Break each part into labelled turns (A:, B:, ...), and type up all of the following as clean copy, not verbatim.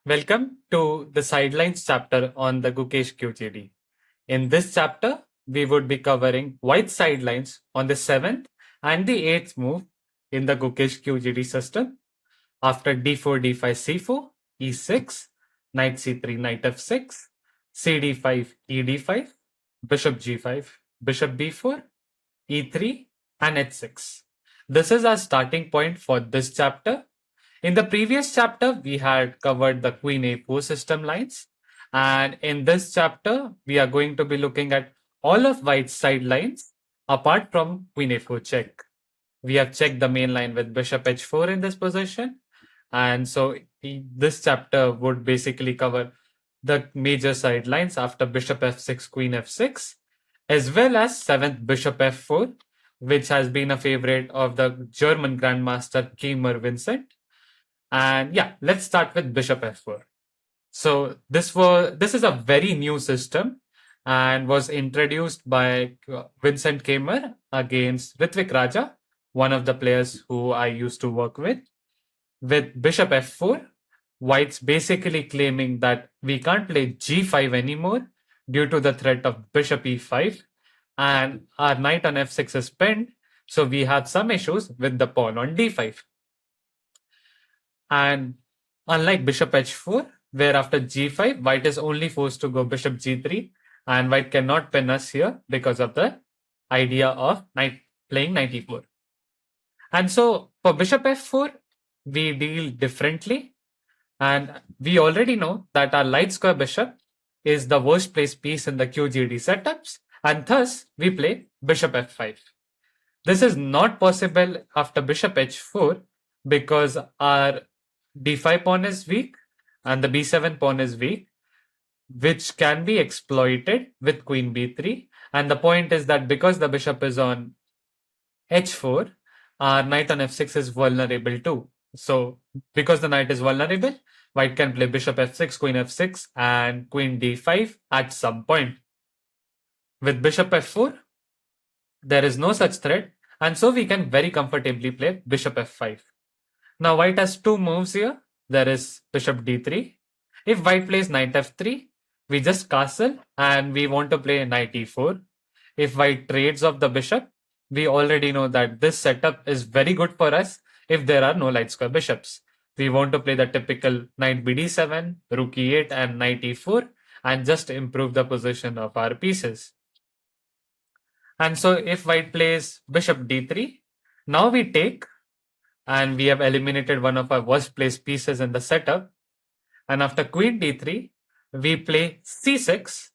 A: Welcome to the sidelines chapter on the Gukesh QGD. In this chapter, we would be covering white sidelines on the 7th and the 8th move in the Gukesh QGD system. After d4, d5, c4, e6, knight c3, knight f6, cd5, ed5, bishop g5, bishop b4, e3, and h6. This is our starting point for this chapter. In the previous chapter, we had covered the Queen A4 system lines. And in this chapter, we are going to be looking at all of White's side lines apart from Queen A4 check. We have checked the main line with Bishop H4 in this position. And so this chapter would basically cover the major side lines after Bishop F6, Queen F6, as well as 7th Bishop F4, which has been a favorite of the German Grandmaster Keimer Vincent. And yeah, let's start with Bishop F4. So this is a very new system and was introduced by Vincent Keimer against Ritvik Raja, one of the players who I used to work with. With Bishop F4, White's basically claiming that we can't play G5 anymore due to the threat of Bishop E5, and our knight on F6 is pinned, so we have some issues with the pawn on D5. And unlike Bishop H4, where after G5, White is only forced to go Bishop G3, and White cannot pin us here because of the idea of knight playing knight E4. And so for Bishop F4, we deal differently. And we already know that our light square bishop is the worst placed piece in the QGD setups, and thus we play Bishop F5. This is not possible after Bishop H4 because our D5 pawn is weak and the B7 pawn is weak, which can be exploited with Queen B3. And the point is that because the bishop is on H4, our knight on F6 is vulnerable too. So because the knight is vulnerable, White can play Bishop F6, Queen F6, and Queen D5 at some point. With Bishop F4, there is no such threat, and so we can very comfortably play Bishop F5. Now White has two moves here. There is Bishop D3. If White plays Knight F3, we just castle and we want to play Knight E4. If White trades off the bishop, we already know that this setup is very good for us if there are no light square bishops. We want to play the typical Knight BD7, Rook E8 and Knight E4 and just improve the position of our pieces. And so if White plays Bishop D3, now we take and we have eliminated one of our worst placed pieces in the setup. And after Queen D3, we play C6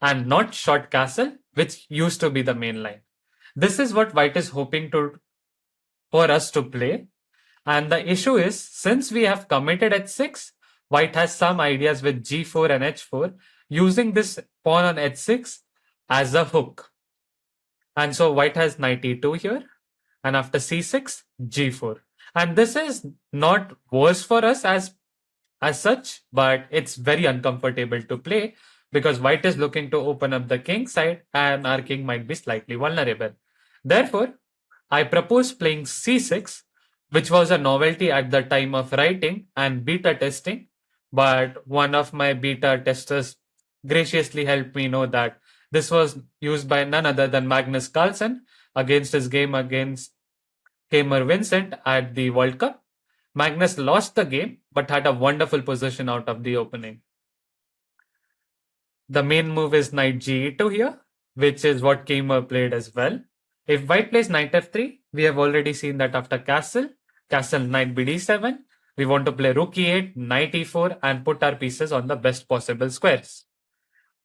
A: and not short castle, which used to be the main line. This is what White is hoping for us to play. And the issue is, since we have committed H6, White has some ideas with G4 and H4, using this pawn on H6 as a hook. And so White has Knight E2 here, and after C6, G4. And this is not worse for us as such, but it's very uncomfortable to play because White is looking to open up the king side and our king might be slightly vulnerable. Therefore, I propose playing C6, which was a novelty at the time of writing and beta testing, but one of my beta testers graciously helped me know that this was used by none other than Magnus Carlsen against his game against Keimer Vincent at the World Cup. Magnus lost the game, but had a wonderful position out of the opening. The main move is Knight G2 here, which is what Keimer played as well. If White plays Knight F3, we have already seen that after castle Knight BD7, we want to play Rook E8, Knight E4, and put our pieces on the best possible squares.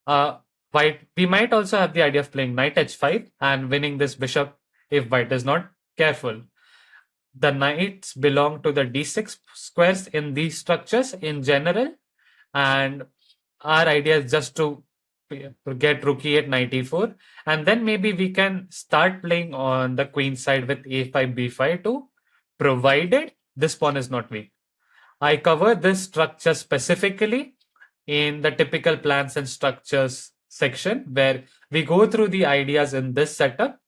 A: We might also have the idea of playing Knight H5 and winning this bishop if White is not careful. The knights belong to the D6 squares in these structures in general, and our idea is just to get Rook E8, Knight E4, and then maybe we can start playing on the queen side with A5, B5 too, provided this pawn is not weak. I cover this structure specifically in the typical plans and structures section where we go through the ideas in this setup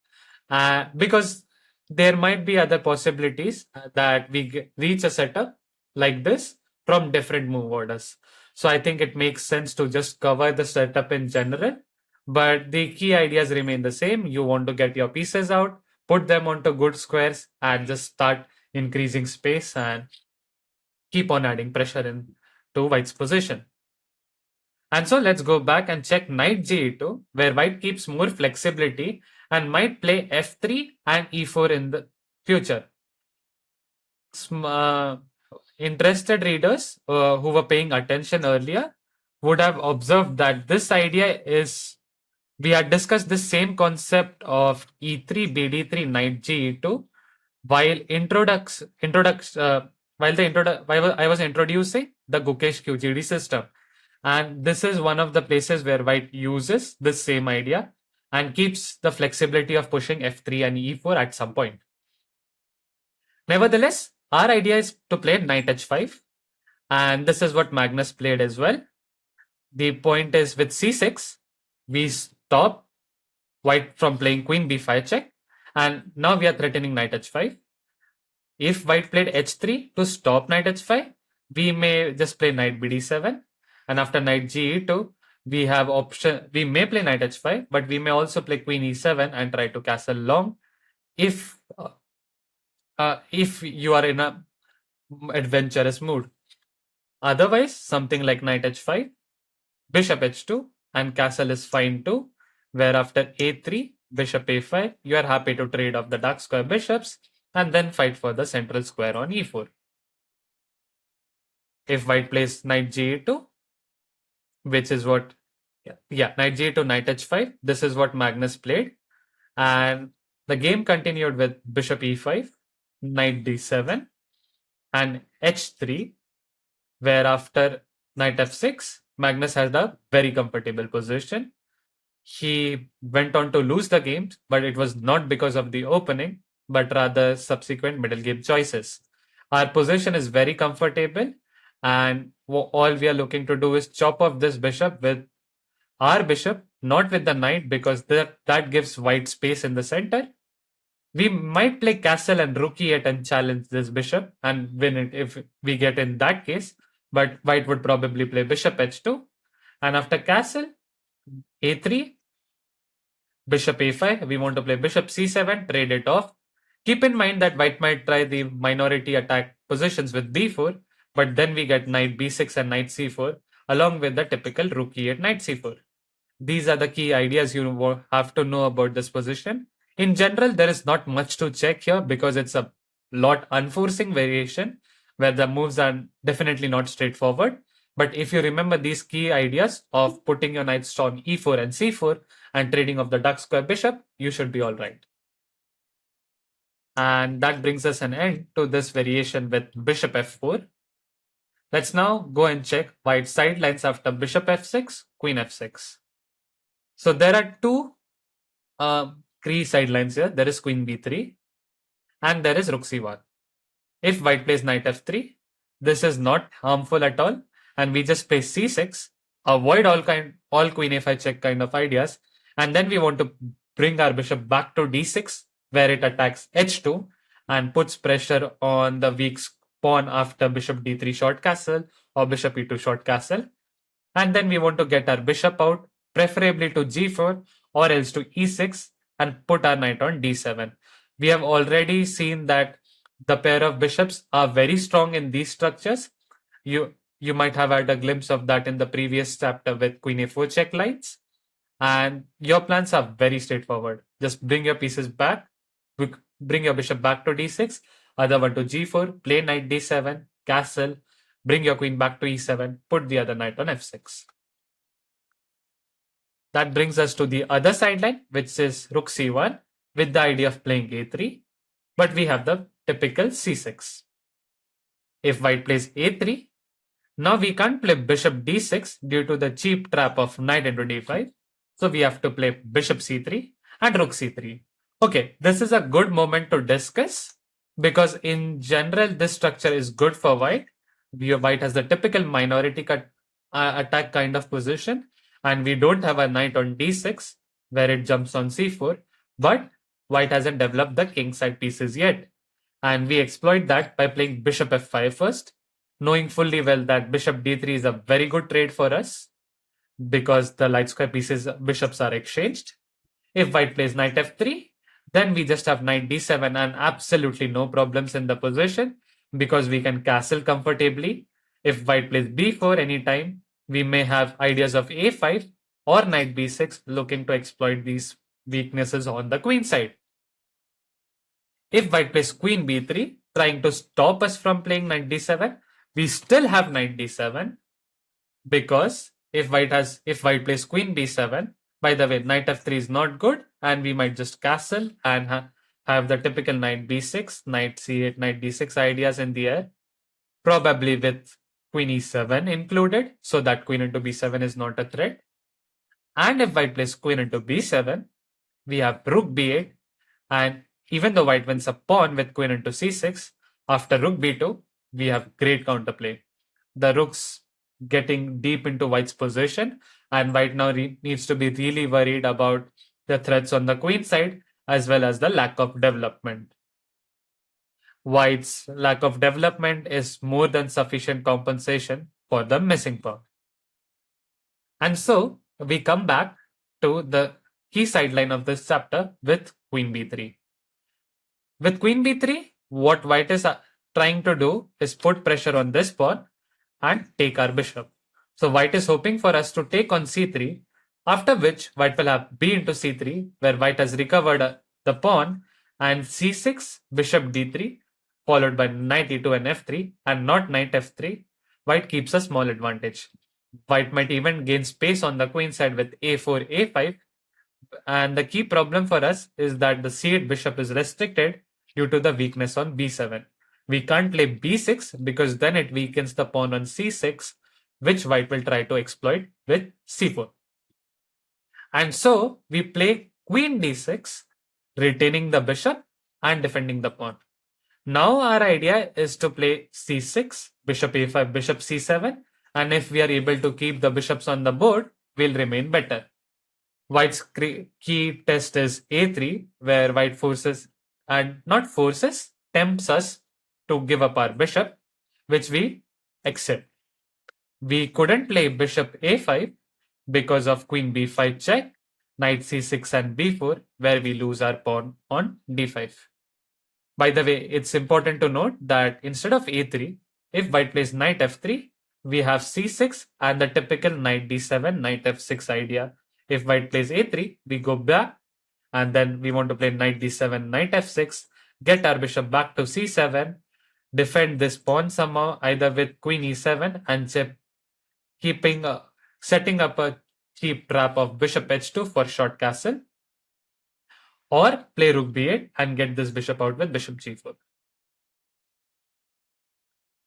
A: because there might be other possibilities that we reach a setup like this from different move orders. So I think it makes sense to just cover the setup in general, but the key ideas remain the same. You want to get your pieces out, put them onto good squares, and just start increasing space and keep on adding pressure in to white's position. And so let's go back and check knight g2, where white keeps more flexibility and might play f3 and e4 in the future. Interested readers who were paying attention earlier would have observed that this idea is, we had discussed the same concept of e3, bd3, knight ge2 while while I was introducing the Gukesh QGD system. And this is one of the places where white uses this same idea and keeps the flexibility of pushing f3 and e4 at some point. Nevertheless, our idea is to play knight h5, and this is what Magnus played as well. The point is, with c6, we stop white from playing queen b5 check, and now we are threatening knight h5. If white played h3 to stop knight h5, we may just play knight bd7, and after knight ge2, we have option. We may play knight h5, but we may also play queen e7 and try to castle long. If you are in a adventurous mood. Otherwise, something like knight h5, bishop h2, and castle is fine too. Where after a3, bishop a5, you are happy to trade off the dark square bishops and then fight for the central square on e4. If white plays knight g2, which is what, knight g2, knight h5, this is what Magnus played. And the game continued with bishop e5, knight d7, and h3, where after knight f6, Magnus had a very comfortable position. He went on to lose the game, but it was not because of the opening, but rather subsequent middle game choices. Our position is very comfortable, and all we are looking to do is chop off this bishop with our bishop, not with the knight, because that gives white space in the center. We might play castle and rook e8 and challenge this bishop and win it if we get in that case, but white would probably play bishop h2, and after castle, a3, bishop a5, we want to play bishop c7, trade it off. Keep in mind that white might try the minority attack positions with d4, but then we get knight b6 and knight c4, along with the typical rook e8, knight c4. These are the key ideas you have to know about this position. In general, there is not much to check here because it's a lot unforcing variation where the moves are definitely not straightforward. But if you remember these key ideas of putting your knights on e4 and c4 and trading of the dark square bishop, you should be all right. And that brings us an end to this variation with bishop f4. Let's now go and check white's sidelines after bishop f6, queen f6. So there are two key sidelines here. There is queen b3 and there is rook c1. If white plays knight f3, this is not harmful at all, and we just play c6, avoid all queen a5 check kind of ideas, and then we want to bring our bishop back to d6, where it attacks h2 and puts pressure on the weak pawn after bishop d3 short castle or bishop e2 short castle. And then we want to get our bishop out, preferably to g4 or else to e6, and put our knight on d7. We have already seen that the pair of bishops are very strong in these structures. You might have had a glimpse of that in the previous chapter with queen a4 check lines. And your plans are very straightforward. Just bring your pieces back, bring your bishop back to d6, other one to g4, play knight d7, castle, bring your queen back to e7, put the other knight on f6. That brings us to the other sideline, which is rook c1, with the idea of playing a3, but we have the typical c6. If white plays a3, now we can't play bishop d6 due to the cheap trap of knight into d5, so we have to play bishop c3 and rook c3. Okay, this is a good moment to discuss because in general, this structure is good for white. White has the typical minority attack kind of position, and we don't have a knight on d6 where it jumps on c4, but white hasn't developed the king side pieces yet. And we exploit that by playing bishop f5 first. knowing fully well that bishop d3 is a very good trade for us because the light square pieces bishops are exchanged. If white plays knight f3, then we just have knight d7 and absolutely no problems in the position because we can castle comfortably. If white plays b4 anytime, we may have ideas of a5 or knight b6 looking to exploit these weaknesses on the queen side. If white plays queen b3, trying to stop us from playing knight d7, we still have knight d7 because if white plays queen b7, by the way, knight f3 is not good, and we might just castle and have the typical knight b6, knight c8, knight d6 ideas in the air, probably with queen e7 included, so that queen into b7 is not a threat. And if white plays queen into b7, we have rook b8, and even though white wins a pawn with queen into c6, after rook b2, we have great counterplay. The rook's getting deep into white's position, and white now needs to be really worried about the threats on the queen side as well as the lack of development. White's lack of development is more than sufficient compensation for the missing pawn. And so we come back to the key sideline of this chapter with queen b3. With queen b3, what white is trying to do is put pressure on this pawn and take our bishop. So white is hoping for us to take on c3, after which white will have b into c3, where white has recovered the pawn, and c6, bishop d3, followed by knight e2 and f3, and not knight f3. White keeps a small advantage. White might even gain space on the queen side with a4, a5, and the key problem for us is that the c8 bishop is restricted due to the weakness on b7. We can't play b6 because then it weakens the pawn on c6, which white will try to exploit with c4. And so we play queen d6, retaining the bishop and defending the pawn. Now our idea is to play c6, bishop a5, bishop c7, and if we are able to keep the bishops on the board, we'll remain better. White's key test is a3, where white forces, and not forces, tempts us to give up our bishop, which we accept. We couldn't play bishop a5 because of queen b5 check, knight c6 and b4, where we lose our pawn on d5. By the way, it's important to note that instead of a3, if white plays knight f3, we have c6 and the typical knight d7, knight f6 idea. If white plays a3, we go back, and then we want to play knight d7, knight f6, get our bishop back to c7, defend this pawn somehow, either with queen e7 and setting up a cheap trap of bishop h2 for short castle, or play rook b8 and get this bishop out with bishop g4.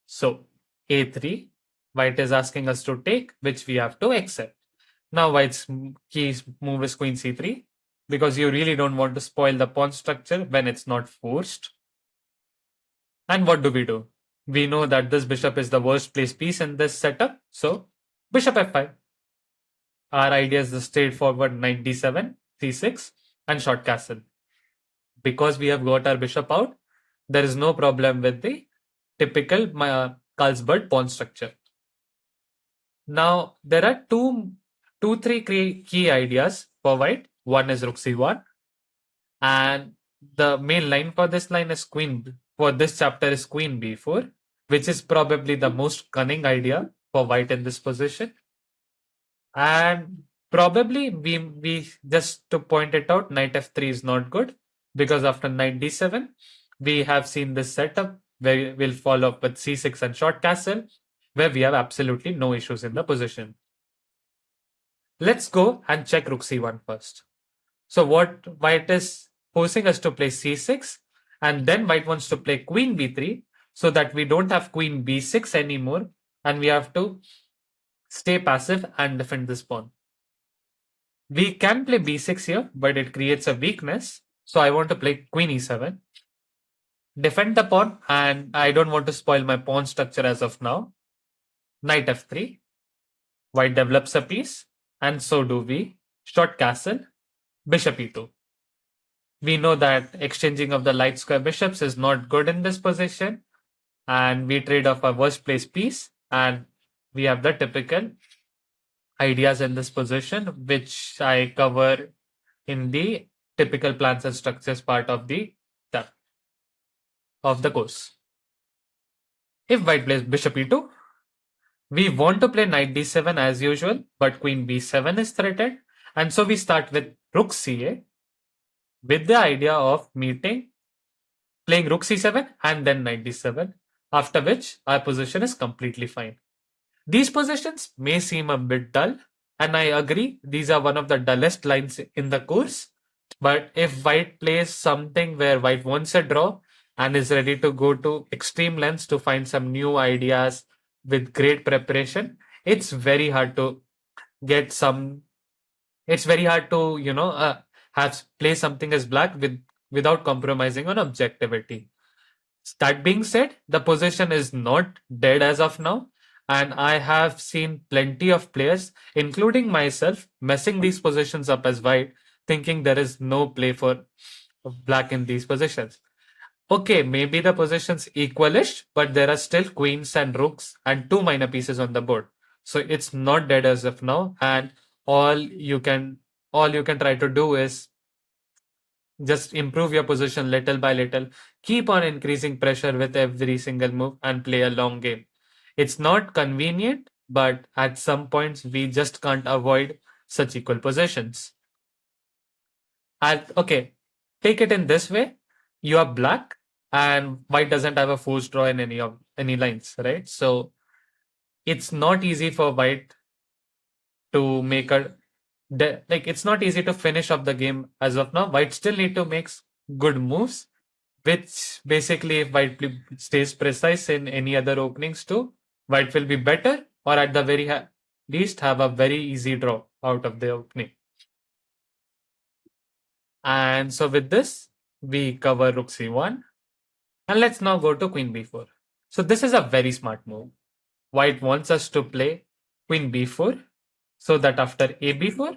A: So a3, white is asking us to take, which we have to accept. Now white's key move is queen c3, because you really don't want to spoil the pawn structure when it's not forced. And what do? We know that this bishop is the worst placed piece in this setup, so bishop f5. Our idea is the straightforward knight d7, c6, and short castle. Because we have got our bishop out, there is no problem with the typical Carlsberg pawn structure. Now, there are three key ideas for white. One is rook c1, and the main line for this line is for this chapter is queen b4, which is probably the most cunning idea for white in this position. And probably we just to point it out, knight f3 is not good, because after knight d7, we have seen this setup where we'll follow up with c6 and short castle, where we have absolutely no issues in the position. Let's go and check rook c1 first. So what white is forcing us to play c6, and then white wants to play queen b3, so that we don't have queen b6 anymore, and we have to stay passive and defend this pawn. We can play b6 here, but it creates a weakness, so I want to play queen e7, defend the pawn, and I don't want to spoil my pawn structure as of now. Knight f3, white develops a piece, and so do we. Short castle, bishop e2. We know that exchanging of the light square bishops is not good in this position, and we trade off our worst place piece, and we have the typical ideas in this position, which I cover in the typical plans and structures part of the course. If white plays bishop e2, we want to play knight d7 as usual, but queen b7 is threatened, and so we start with rook ca with the idea of playing rook c7 and then knight d7, after which our position is completely fine. These positions may seem a bit dull, and I agree, these are one of the dullest lines in the course. But if white plays something where white wants a draw and is ready to go to extreme lengths to find some new ideas with great preparation, it's very hard to get some. It's very hard to have play something as black without compromising on objectivity. That being said, the position is not dead as of now, and I have seen plenty of players, including myself, messing these positions up as white, thinking there is no play for black in these positions. Okay, maybe the position's equalish, but there are still queens and rooks and two minor pieces on the board. So it's not dead as of now, and all you can all you can try to do is just improve your position little by little, keep on increasing pressure with every single move, and play a long game. It's not convenient, but at some points we just can't avoid such equal positions. Okay, take it in this way. You are black and white doesn't have a forced draw in any lines, right? So it's not easy for white to make like it's not easy to finish up the game as of now. White still need to make good moves, which basically if white stays precise in any other openings too, white will be better, or at the very least have a very easy draw out of the opening. And so with this, we cover rook c1. And let's now go to queen b4. So this is a very smart move. White wants us to play queen b4 so that after a b4,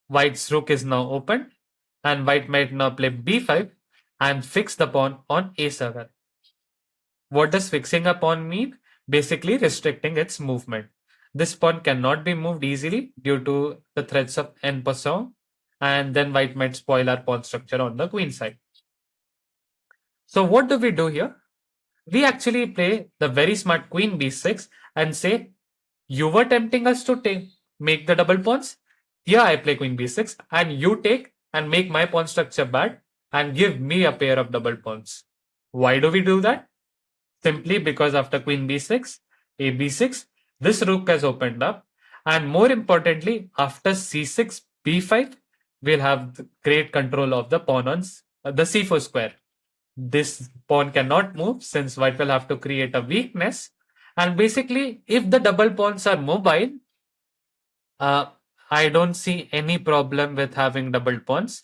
A: white's rook is now open, and white might now play b5 and fix the pawn on a7. What does fixing a pawn mean? Basically restricting its movement. This pawn cannot be moved easily due to the threats of en passant, and then white might spoil our pawn structure on the queen side. So what do we do here? We actually play the very smart queen b6 and say, you were tempting us to make the double pawns. Here I play queen b6 and you take and make my pawn structure bad and give me a pair of double pawns. Why do we do that? Simply because after queen b6, a b6, this rook has opened up, and more importantly, after c6, b5, we'll have great control of the pawn on the c4 square. This pawn cannot move since white will have to create a weakness. And basically, if the double pawns are mobile, I don't see any problem with having double pawns.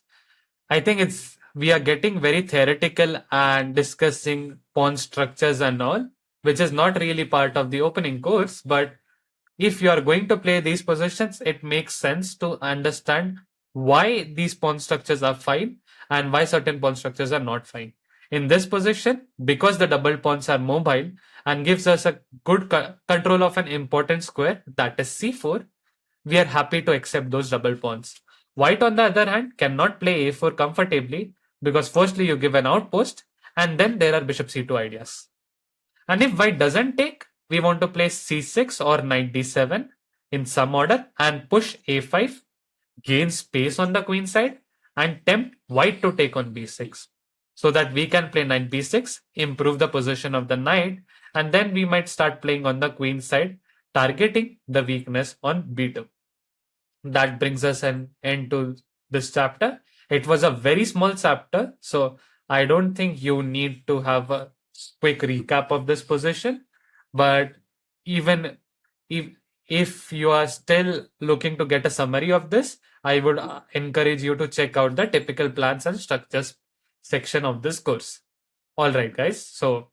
A: I think we are getting very theoretical and discussing pawn structures and all, which is not really part of the opening course. But if you are going to play these positions, it makes sense to understand why these pawn structures are fine and why certain pawn structures are not fine. In this position, because the double pawns are mobile and gives us a good control of an important square, that is c4, we are happy to accept those double pawns. White, on the other hand, cannot play a4 comfortably because firstly you give an outpost and then there are bishop c2 ideas. And if white doesn't take, we want to play c6 or knight d7 in some order and push a5, gain space on the queen side, and tempt white to take on b6 so that we can play knight b6, improve the position of the knight, and then we might start playing on the queen side, targeting the weakness on b2. That brings us an end to this chapter. It was a very small chapter, so I don't think you need to have a quick recap of this position. But even if you are still looking to get a summary of this, I would encourage you to check out the typical plans and structures section of this course. All right, guys. So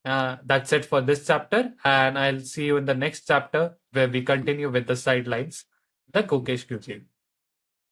A: that's it for this chapter, and I'll see you in the next chapter where we continue with the sidelines, the Gukesh QG.